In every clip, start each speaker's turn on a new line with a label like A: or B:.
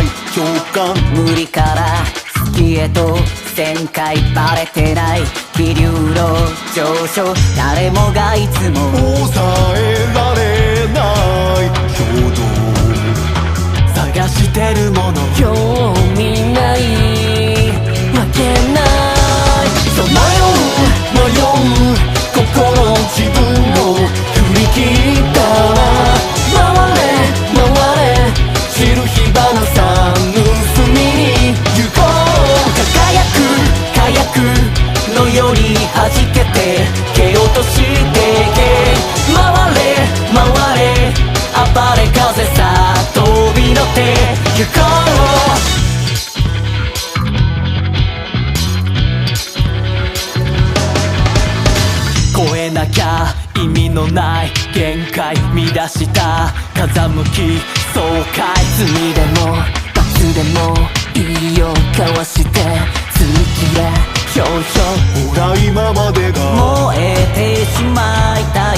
A: ない共感。
B: 無理から好きへと旋回バレてない気流の上昇。誰もがいつも
A: 抑えられない衝動探してるもの
B: 興味ないわけない。
A: さまよう迷う心自分を振り切ったら回れ回れ散る火花さ盗みに行こう。輝く火薬のように弾けて蹴落としてけ。回れ回れ暴れ風さ飛び乗って行こう。超えなきゃ意味のない限界乱した風向き爽快。
B: 罪でも罰でもいいよ交わして続きでひょうひょう。
A: ほら今までが
B: 燃えてしまいたい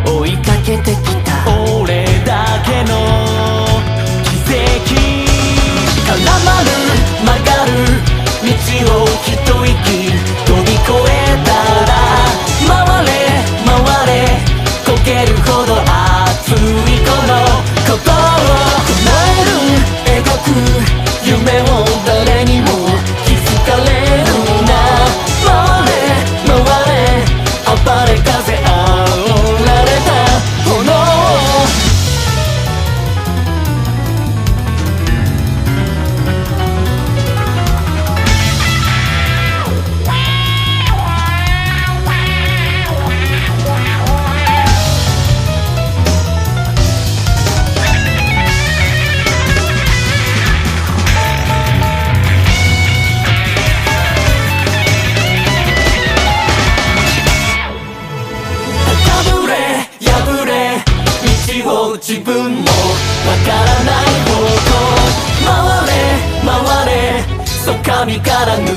B: 炎追いかけてきた
A: 俺だけの奇跡。絡まる曲がる道を一息飛び越えたら回れ回れ焦げるほど熱いこのことを叶える描く夢を誰にも気づかれるな。回れ回れ暴れ風煽られた炎。自分もわからない方向回れ回れそかみから抜